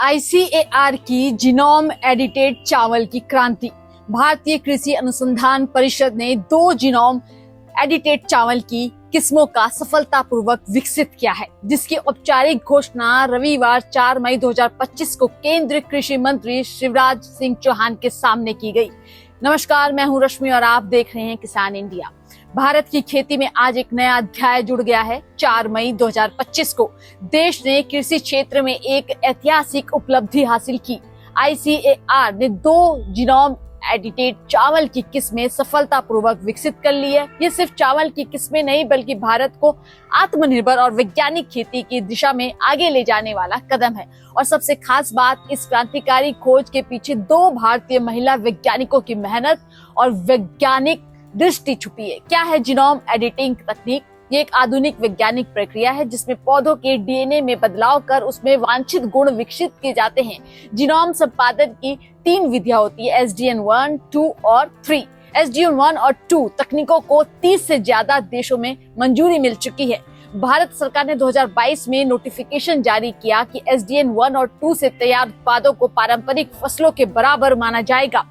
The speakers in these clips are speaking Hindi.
ICAR की जीनोम एडिटेड चावल की क्रांति। भारतीय कृषि अनुसंधान परिषद ने 2 जीनोम एडिटेड चावल की किस्मों का सफलतापूर्वक विकसित किया है, जिसकी औपचारिक घोषणा रविवार 4 मई 2025 को केंद्रीय कृषि मंत्री शिवराज सिंह चौहान के सामने की गई। नमस्कार, मैं हूं रश्मि और आप देख रहे हैं किसान इंडिया। भारत की खेती में आज एक नया अध्याय जुड़ गया है। 4 मई 2025 को देश ने कृषि क्षेत्र में एक ऐतिहासिक उपलब्धि हासिल की। ICAR ने 2 जीनोम एडिटेड चावल की किस्में सफलतापूर्वक विकसित कर ली है। ये सिर्फ चावल की किस्में नहीं, बल्कि भारत को आत्मनिर्भर और वैज्ञानिक खेती की दिशा में आगे ले जाने वाला कदम है। और सबसे खास बात, इस क्रांतिकारी खोज के पीछे 2 भारतीय महिला वैज्ञानिकों की मेहनत और वैज्ञानिक दृष्टि छुपी है। क्या है जीनोम एडिटिंग तकनीक? ये एक आधुनिक वैज्ञानिक प्रक्रिया है जिसमें पौधों के DNA में बदलाव कर उसमें वांछित गुण विकसित किए जाते हैं। जीनोम संपादन की 3 विधियां होती है, SDN1, 2 और 3। SDN1 और 2 तकनीकों को 30 से ज्यादा देशों में मंजूरी मिल चुकी है। भारत सरकार ने 2022 में नोटिफिकेशन जारी किया कि SDN1 और 2 से तैयार उत्पादों को पारंपरिक फसलों के बराबर माना जाएगा।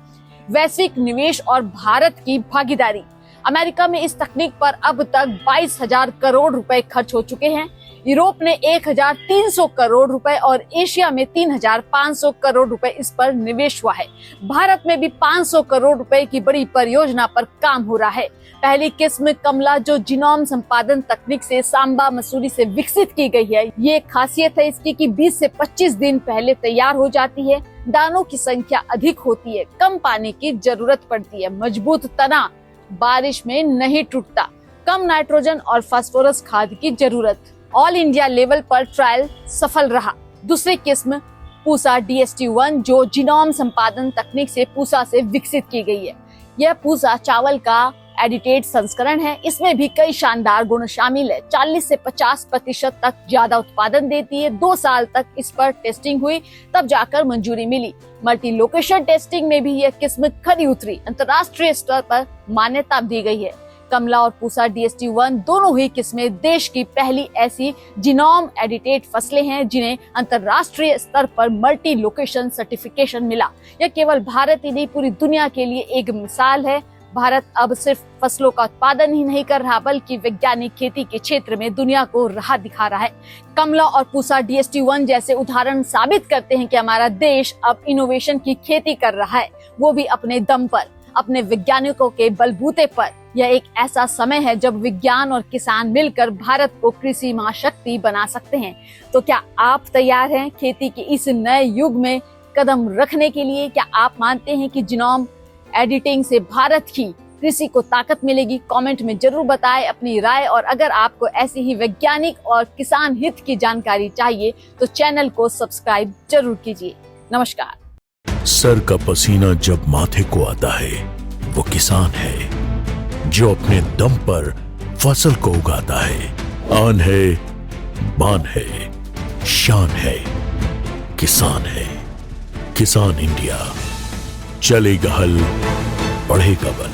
वैश्विक निवेश और भारत की भागीदारी। अमेरिका में इस तकनीक पर अब तक 22,000 करोड़ रुपए खर्च हो चुके हैं। यूरोप ने 1,300 करोड़ रुपए और एशिया में 3,500 करोड़ रुपए इस पर निवेश हुआ है। भारत में भी 500 करोड़ रुपए की बड़ी परियोजना पर काम हो रहा है। पहली किस्म कमला, जो जीनोम संपादन तकनीक से सांबा मसूरी से विकसित की गई है, ये खासियत है इसकी कि 20 से 25 दिन पहले तैयार हो जाती है। दानों की संख्या अधिक होती है, कम पानी की जरूरत पड़ती है, मजबूत तना, बारिश में नहीं टूटता, कम नाइट्रोजन और फास्फोरस खाद की जरूरत। ऑल इंडिया लेवल पर ट्रायल सफल रहा। दूसरी किस्म पूसा DST1, जो जीनोम संपादन तकनीक से पूसा से विकसित की गई है। यह पूसा चावल का एडिटेड संस्करण है। इसमें भी कई शानदार गुण शामिल है। 40 से 50% तक ज्यादा उत्पादन देती है। 2 साल तक इस पर टेस्टिंग हुई, तब जाकर मंजूरी मिली। मल्टी लोकेशन टेस्टिंग में भी यह किस्म खरी उतरी। अंतर्राष्ट्रीय स्तर पर मान्यता दी गई है। कमला और पूसा DST1 दोनों ही किस्में देश की पहली ऐसी जीनोम एडिटेड फसलें हैं जिन्हें अंतर्राष्ट्रीय स्तर पर मल्टी लोकेशन सर्टिफिकेशन मिला। यह केवल भारत ही नहीं, पूरी दुनिया के लिए एक मिसाल है। भारत अब सिर्फ फसलों का उत्पादन ही नहीं कर रहा, बल्कि वैज्ञानिक खेती के क्षेत्र में दुनिया को राह दिखा रहा है। कमला और पूसा DST1 जैसे उदाहरण साबित करते हैं कि हमारा देश अब इनोवेशन की खेती कर रहा है, वो भी अपने दम पर, अपने वैज्ञानिकों के बलबूते पर। यह एक ऐसा समय है जब विज्ञान और किसान मिलकर भारत को कृषि महाशक्ति बना सकते हैं। तो क्या आप तैयार हैं खेती के इस नए युग में कदम रखने के लिए? क्या आप मानते हैं कि जीनोम एडिटिंग से भारत की कृषि को ताकत मिलेगी? कमेंट में जरूर बताएं अपनी राय। और अगर आपको ऐसी ही वैज्ञानिक और किसान हित की जानकारी चाहिए तो चैनल को सब्सक्राइब जरूर कीजिए। नमस्कार। सर का पसीना जब माथे को आता है, वो किसान है जो अपने दम पर फसल को उगाता है। आन है, बान है, शान है, किसान है। किसान इंडिया, चलेगा हल, बढ़ेगा बल।